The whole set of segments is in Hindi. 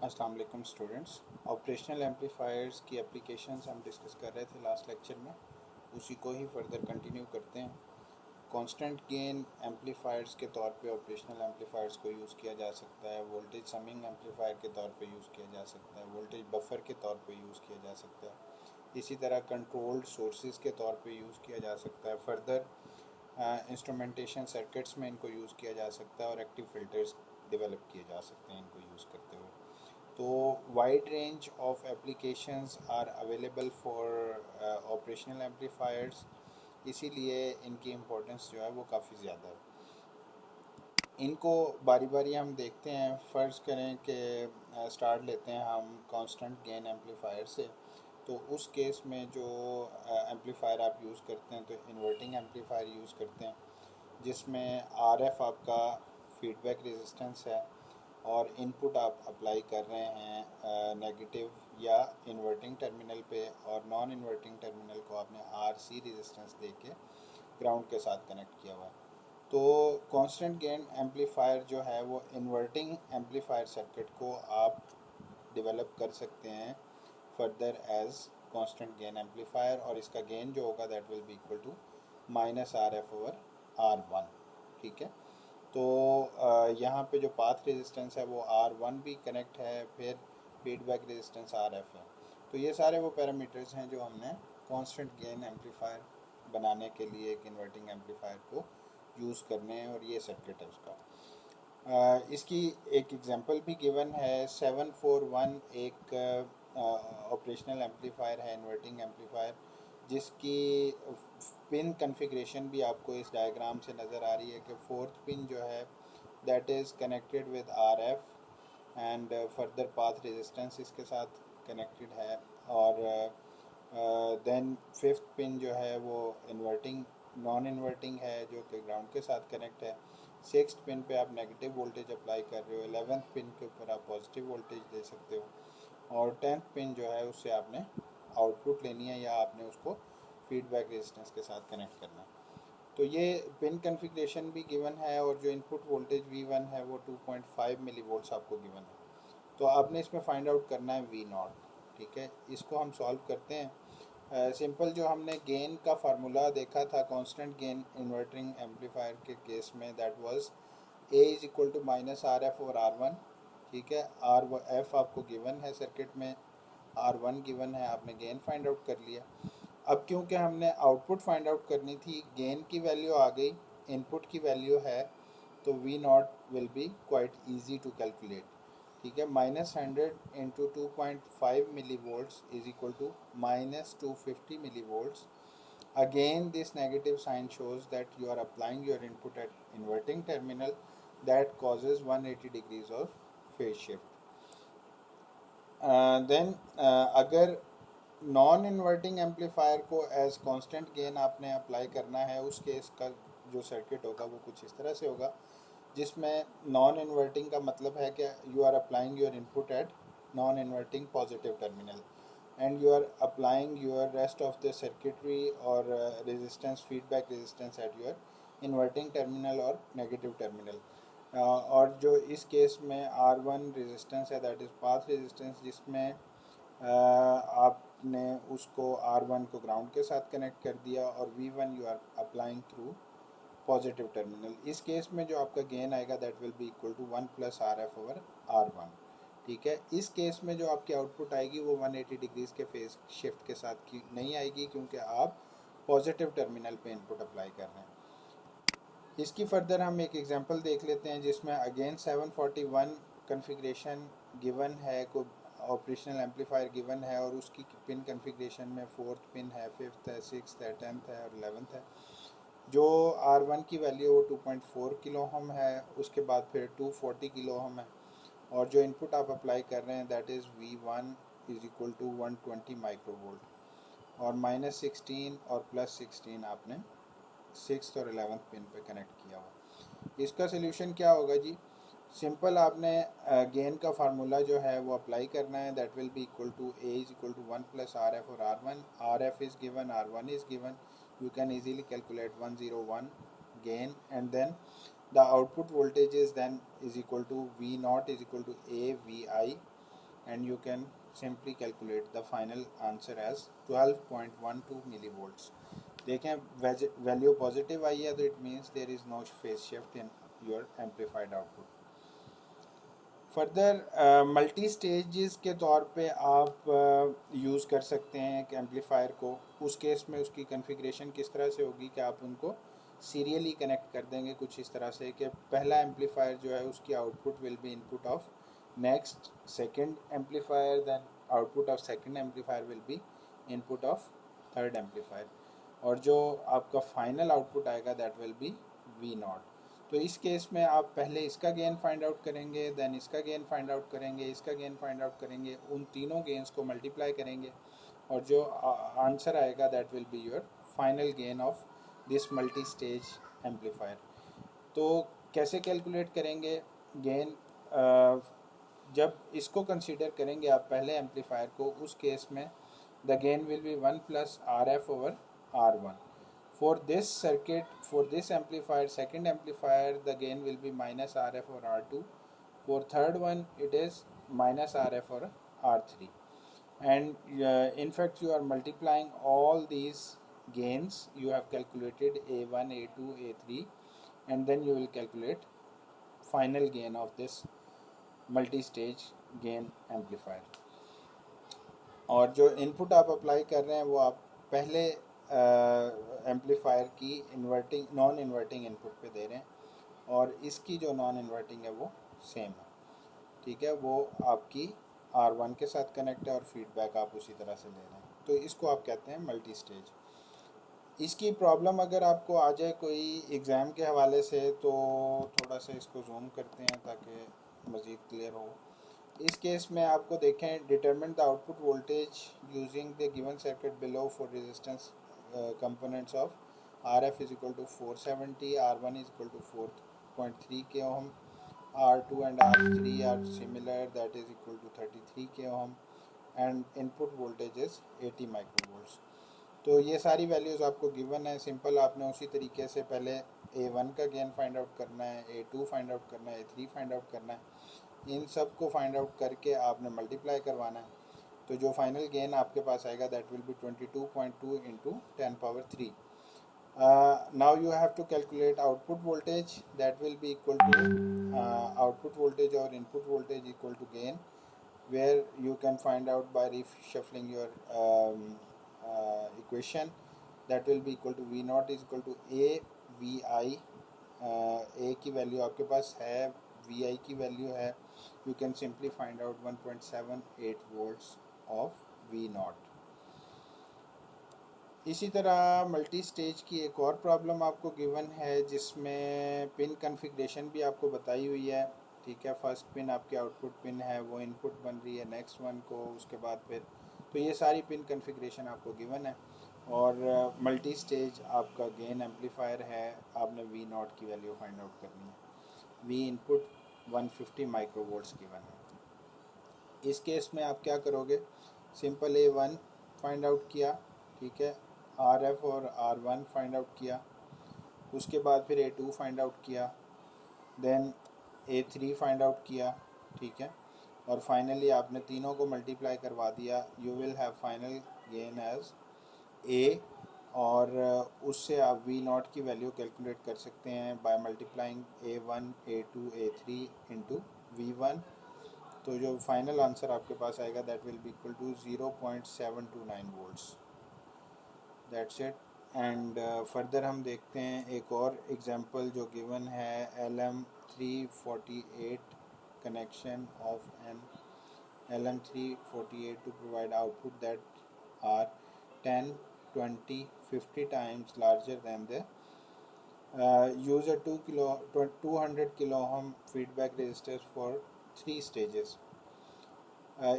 अस्सलाम वालेकुम स्टूडेंट्स। ऑपरेशनल एम्पलीफायर्स की एप्लीकेशंस हम डिस्कस कर रहे थे लास्ट लेक्चर में, उसी को ही फर्दर कंटिन्यू करते हैं। कांस्टेंट गेन एम्पलीफायर्स के तौर पे ऑपरेशनल एम्पलीफायर्स को यूज़ किया जा सकता है, वोल्टेज समिंग एम्पलीफायर के तौर पे यूज़ किया जा सकता है, वोल्टेज बफर के तौर पे यूज़ किया जा सकता है, इसी तरह कंट्रोल्ड सोर्सेज के तौर पे यूज़ किया जा सकता है। फर्दर इंस्ट्रूमेंटेशन सर्किट्स में इनको यूज़ किया जा सकता है और एक्टिव फिल्टर्स डेवलप किए जा सकते हैं इनको यूज़ करते हुए। तो wide range of applications are available for operational amplifiers, इसीलिए इनकी इम्पोर्टेंस जो है वो काफ़ी ज़्यादा है। इनको बारी बारी हम देखते हैं। फ़र्ज़ करें कि स्टार्ट लेते हैं हम कांस्टेंट गेन एम्पलीफायर से। तो उस केस में जो एम्पलीफायर आप यूज़ करते हैं तो इन्वर्टिंग एम्पलीफायर यूज़ करते हैं, जिसमें आरएफ आपका फीडबैक रेजिस्टेंस है और इनपुट आप अप्लाई कर रहे हैं नेगेटिव या इन्वर्टिंग टर्मिनल पे, और नॉन इन्वर्टिंग टर्मिनल को आपने आरसी रेजिस्टेंस दे के ग्राउंड के साथ कनेक्ट किया हुआ है। तो कांस्टेंट गेन एम्पलीफायर जो है वो इन्वर्टिंग एम्पलीफायर सर्किट को आप डेवलप कर सकते हैं further as constant gain amplifier, और इसका गेन जो होगा that will be equal to minus R F over R one. ठीक है। तो यहाँ पे जो पाथ रेजिस्टेंस है वो R1 भी कनेक्ट है, फिर फीडबैक रेजिस्टेंस RF है। तो ये सारे वो पैरामीटर्स हैं जो हमने कांस्टेंट गेन एम्पलीफायर बनाने के लिए एक इन्वर्टिंग एम्पलीफायर को यूज़ करने हैं, और ये सर्किट है उसका। इसकी एक एग्जांपल भी गिवन है। 741 एक ऑपरेशनल एम्पलीफायर है, इन्वर्टिंग एम्पलीफायर, जिसकी पिन कन्फिग्रेशन भी आपको इस डायग्राम से नज़र आ रही है कि फोर्थ पिन जो है that is connected with RF, and further path resistance इसके साथ कनेक्टेड है, और देन फिफ्थ पिन जो है वो इन्वर्टिंग नॉन इन्वर्टिंग है जो कि ग्राउंड के साथ कनेक्ट है। सिक्स्थ पिन पे आप नेगेटिव वोल्टेज अप्लाई कर रहे हो, 11th पिन के ऊपर आप पॉजिटिव वोल्टेज दे सकते हो, और 10th पिन जो है उससे आपने आउटपुट लेनी है या आपने उसको फीडबैक रेजिस्टेंस के साथ कनेक्ट करना है। तो ये पिन कन्फिग्रेशन भी गिवन है, और जो इनपुट वोल्टेज V1 है वो 2.5 मिली वोल्ट्स आपको गिवन है। तो आपने इसमें फाइंड आउट करना है V0। ठीक है, इसको हम सॉल्व करते हैं। सिंपल जो हमने गेन का फार्मूला देखा था कांस्टेंट गेन इन्वर्टिंग एम्पलीफायर के केस में, that was A is equal to minus R F और R1। ठीक है, आर एफ आपको गिवन है सर्किट में, R1 गिवन है, आपने गेन फाइंड आउट कर लिया। अब क्योंकि हमने आउटपुट फाइंड आउट करनी थी, गेन की वैल्यू आ गई, इनपुट की वैल्यू है, तो V0 will be quite easy to calculate. ठीक है, -100 into 2.5 millivolts is equal to -250 millivolts. Again, this negative sign shows that you are applying your input at inverting terminal, that causes 180 degrees of phase shift. Then अगर नॉन इन्वर्टिंग एम्पलीफायर को एज कांस्टेंट गेन आपने अप्लाई करना है, उस केस का जो सर्किट होगा वो कुछ इस तरह से होगा, जिसमें नॉन इन्वर्टिंग का मतलब है कि you are applying your input at non inverting positive terminal, and you are applying your rest of the circuitry और resistance feedback resistance at your inverting terminal और नेगेटिव टर्मिनल। और जो इस केस में R1 रेजिस्टेंस है दैट इज़ पाथ रेजिस्टेंस, जिसमें आपने उसको R1 को ग्राउंड के साथ कनेक्ट कर दिया, और V1 you are applying through positive terminal. इस केस में जो आपका गेन आएगा that will be equal to 1 plus RF over R1। ठीक है, इस केस में जो आपकी आउटपुट आएगी वो 180 डिग्रीज़ के फेज शिफ्ट के साथ की नहीं आएगी, क्योंकि आप पॉजिटिव टर्मिनल पे इनपुट अप्लाई कर रहे हैं। इसकी फर्दर हम एक एग्जांपल देख लेते हैं, जिसमें अगेन 741 कन्फिग्रेशन गिवन है, को ऑपरेशनल एम्पलीफायर गिवन है, और उसकी पिन कन्फिग्रेशन में फोर्थ पिन है, फिफ्थ है, सिक्स्थ है, 10th है और 11th है। जो R1 की वैल्यू वो 2.4 किलो ओम है, उसके बाद फिर 240 किलो ओम है, और जो इनपुट आप अप्लाई कर रहे हैं that is V1 is equal to 120 microvolt, और -16 और +16 आपने सिक्स और 11th पिन पे कनेक्ट किया हुआ। इसका सोल्यूशन क्या होगा जी? सिंपल आपने गेन का फार्मूला जो है वो अप्लाई करना है, that will be equal to A is equal to 1 plus RF और R1। RF is given, R1 is given, you can easily calculate 101 gain, and then the output voltage is then is equal to V0 is equal to A VI, and you can simply calculate the final answer as 12.12 millivolts. देखें वैल्यू पॉजिटिव आई है तो it means there is no phase shift in your amplified output. Further multi stages के तौर पे आप यूज़ कर सकते हैं एक एम्पलीफायर को. उस केस में उसकी कॉन्फ़िगरेशन किस तरह से होगी कि आप उनको सीरियली कनेक्ट कर देंगे कुछ इस तरह से कि पहला एम्पलीफायर जो है उसकी output will be input of next second amplifier, then output of second amplifier will be input of third amplifier, और जो आपका फाइनल आउटपुट आएगा that will be V naught. तो इस केस में आप पहले इसका गेन फाइंड आउट करेंगे, देन इसका गेन फाइंड आउट करेंगे, इसका गेन फाइंड आउट करेंगे, उन तीनों गेन्स को मल्टीप्लाई करेंगे और जो आंसर आएगा that will be your final gain of this multi stage amplifier. तो कैसे कैलकुलेट करेंगे गेन? जब इसको कंसीडर करेंगे आप पहले एम्पलीफायर को, उस केस में the gain will be 1 + RF over R1. For this circuit, for this amplifier, second amplifier, the gain will be minus RF or R2. For third one, it is minus RF or R3. And in fact, you are multiplying all these gains. You have calculated A1, A2, A3, and then you will calculate final gain of this multi-stage gain amplifier. और जो इनपुट आप अप्लाई कर रहे हैं वो आप पहले एम्पलीफायर की इन्वर्टिंग नॉन इन्वर्टिंग इनपुट पे दे रहे हैं, और इसकी जो नॉन इन्वर्टिंग है वो सेम है. ठीक है, वो आपकी R1 के साथ कनेक्ट है और फीडबैक आप उसी तरह से ले रहे हैं. तो इसको आप कहते हैं मल्टी स्टेज. इसकी प्रॉब्लम अगर आपको आ जाए कोई एग्ज़ाम के हवाले से तो थोड़ा सा इसको जूम करते हैं ताकि मज़ीद क्लियर हो. इस केस में आपको देखें, determine the output voltage using the given circuit below for resistance components of RF is equal to 470, R1 is equal to 4.3 k ohm, R2 and R3 are similar, that is equal to 33 k ohm, and input voltage is 80 microvolts. तो ये सारी वैल्यूज़ आपको गिवन है. सिंपल आपने उसी तरीके से पहले A1 का गेन फाइंड आउट करना है, A2 फाइंड आउट करना है, A3 फाइंड आउट करना है. इन सब को फाइंड आउट करके आपने मल्टीप्लाई करवाना है. तो जो फाइनल गेन आपके पास आएगा that will be 22.2 into 10⁻3. Now you have to calculate output voltage, that will be equal to output voltage और input voltage equal to gain, where you can find out by reshuffling your equation. That will be equal to V naught is equal to A V I. A की वैल्यू आपके पास है, वी आई की वैल्यू है. You can simply find out 1.78 volts of V naught. इसी तरह मल्टी स्टेज की एक और प्रॉब्लम आपको गिवन है जिसमें पिन कॉन्फ़िगरेशन भी आपको बताई हुई है. ठीक है, फर्स्ट पिन आपकी आउटपुट पिन है, वो इनपुट बन रही है नेक्स्ट वन को, उसके बाद फिर तो ये सारी पिन कॉन्फ़िगरेशन आपको गिवन है. और मल्टी स्टेज आपका गेन एम्पलीफायर है, आपने V नॉट की वैल्यू फाइंड आउट करनी है. V इनपुट 150 माइक्रोवोल्ट्स गिवन है. इस केस में आप क्या करोगे, सिंपल A1 फाइंड आउट किया, ठीक है, RF और R1 फाइंड आउट किया, उसके बाद फिर A2 फाइंड आउट किया, देन A3 फाइंड आउट किया, ठीक है, और फाइनली आपने तीनों को मल्टीप्लाई करवा दिया. You will have final gain as A, और उससे आप V नॉट की वैल्यू कैलकुलेट कर सकते हैं by multiplying A1, A2, A3 into V1. तो जो फाइनल आंसर आपके पास आएगा that will be equal to 0.729 volts. That's it. And further हम देखते हैं एक और एग्जांपल जो गिवन है, LM348 connection of an LM348 to provide output that are 10, 20, 50 times larger than the use a 200 kilo ohm feedback resistor for 3 stages.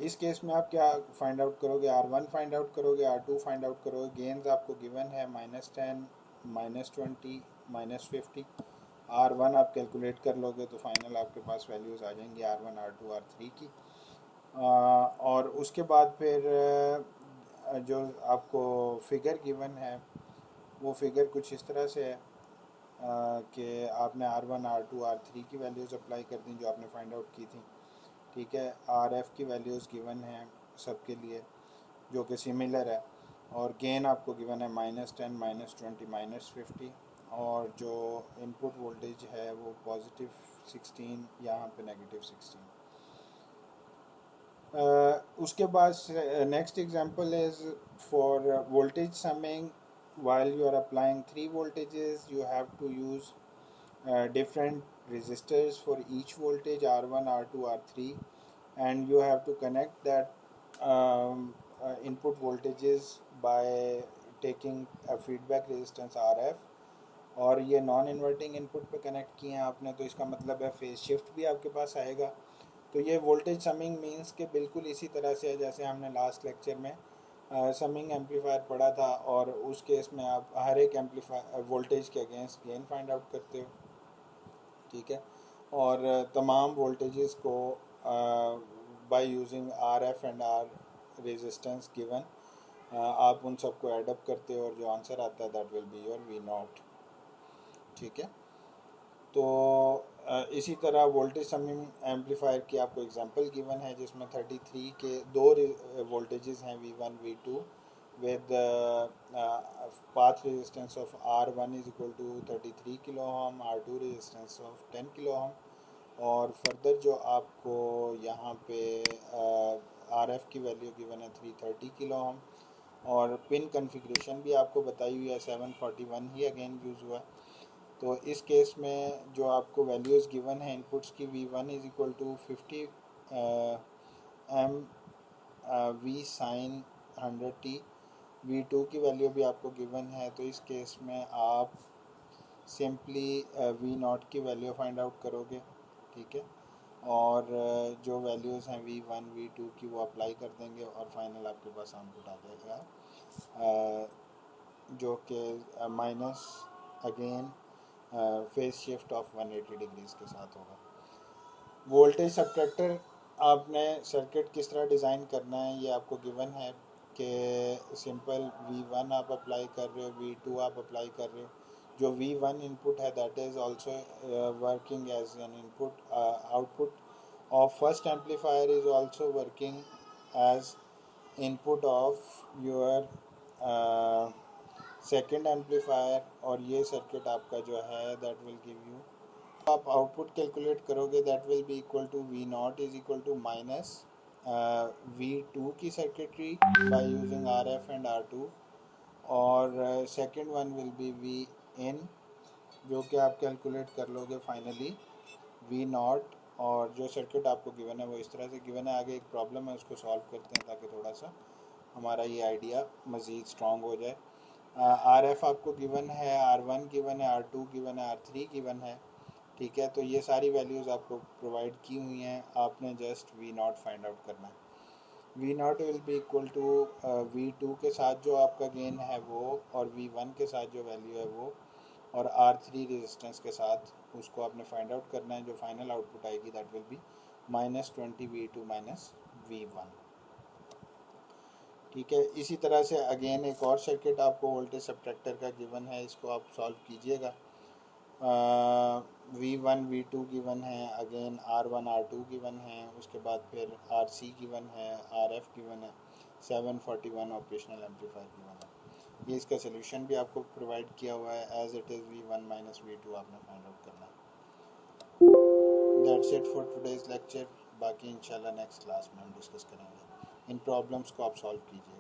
इस केस में आप क्या फाइंड आउट करोगे, R1 फाइंड आउट करोगे, R2 फाइंड आउट करोगे. गेन्स आपको गिवन है -10, -20, -50. R1 आप कैलकुलेट कर लोगे तो फाइनल आपके पास वैल्यूज़ आ जाएंगी R1, R2, R3 की. और उसके बाद फिर जो आपको फिगर गिवन है वो फिगर कुछ इस तरह से है कि आपने R1, R2, R3 की वैल्यूज़ अप्लाई कर दी जो आपने फाइंड आउट की थी. ठीक है। RF की वैल्यूज़ गिवन हैं सबके लिए जो कि सिमिलर है, और गेन आपको गिवन है -10, -20, -50, और जो इनपुट वोल्टेज है वो +16, यहाँ पे -16। उसके बाद next example is for voltage summing while you are applying three voltages you have to use different resistors for each voltage R1, R2, R3, and you have to connect that input voltages by taking a feedback resistance RF, और ये नॉन इन्वर्टिंग इनपुट पे कनेक्ट किए हैं आपने, तो इसका मतलब है फेज शिफ्ट भी आपके पास आएगा। तो ये वोल्टेज समिंग मींस के बिल्कुल इसी तरह से है जैसे हमने लास्ट लेक्चर में समिंग एम्पलीफायर पढ़ा था, और उस केस में आप हर एक एम्पलीफायर वोल्टेज के अगेंस्ट गेन फाइंड आउट करते हो, ठीक है। और तमाम वोल्टेजेस को by using RF and R resistance given आप उन सबको एडअप करते हो और जो आंसर आता है that will be your V0, ठीक है। तो इसी तरह वोल्टेज समिंग एम्पलीफायर की आपको एग्जांपल गिवन है जिसमें 33 के दो वोल्टेजेस हैं V1 V2 with path resistance of R1 is equal to 33 kilo ohm, R2 resistance of 10 kilo ohm, और फर्दर जो आपको यहाँ पे RF की वैल्यू गिवन है 330 किलो ओम, और पिन कन्फिग्रेशन भी आपको बताई हुई है 741 ही अगेन यूज़ हुआ। तो इस केस में जो आपको वैल्यूज़ गिवन है इनपुट्स की V1 is equal to 50 M V sin 100t, V2 की वैल्यू भी आपको गिवन है। तो इस केस में आप सिंपली V0 की वैल्यू फाइंड आउट करोगे, ठीक है, और जो वैल्यूज़ हैं V1 V2 की वो अप्लाई कर देंगे और फाइनल आपके पास आउटपुट आ जाएगा जो कि minus again phase shift of 180 degrees के साथ होगा। वोल्टेज सब्ट्रैक्टर आपने सर्किट किस तरह डिज़ाइन करना है ये आपको गिवन है कि सिंपल V1 आप अप्लाई कर रहे हो, V2 आप अप्लाई कर रहे हो। जो V1 इनपुट है that is also working as an input, output of first amplifier is also working as input of your second amplifier, और ये सर्किट आपका जो है दैट विल गिव यू, आप आउटपुट कैलकुलेट करोगे that will be equal to V0 is equal to minus V2 की circuitry by using RF and R2, और second one will be Vin जो कि आप कैलकुलेट कर लोगे फाइनली V0, और जो सर्किट आपको गिवन है वो इस तरह से गिवन है। आगे एक प्रॉब्लम है उसको सॉल्व करते हैं ताकि थोड़ा सा हमारा ये आइडिया मज़ीद स्ट्रॉन्ग हो जाए। RF आपको गिवन है, R1 गिवन है, R2 गिवन है, R3 गिवन है, ठीक है। तो ये सारी वैल्यूज़ आपको प्रोवाइड की हुई हैं, आपने जस्ट V0 फाइंड आउट करना है। V0 will be equal to V2 के साथ जो आपका गेन है वो, और V1 के साथ जो वैल्यू है वो, और R3 रेजिस्टेंस के साथ उसको आपने फाइंड आउट करना है। जो फाइनल आउटपुट आएगी that will B -20 V2 -V1, ठीक है। इसी तरह से अगेन एक और सर्किट आपको वोल्टेज सब्ट्रैक्टर का गिवन है, इसको आप सॉल्व कीजिएगा। V1 V2 गिवन है, अगेन R1 R2 गिवन है, उसके बाद फिर RC गिवन है, RF गिवन है, 741 ऑपरेशनल एम्पलीफायर गिवन है। ये इसका सोल्यूशन भी आपको प्रोवाइड किया हुआ है as it is V1 -V2 आपने फाइंड आउट करना है। That's it for today's lecture, बाकी इंशाल्लाह नेक्स्ट क्लास में हम डिस्कस करेंगे। इन प्रॉब्लम्स को आप सॉल्व कीजिए।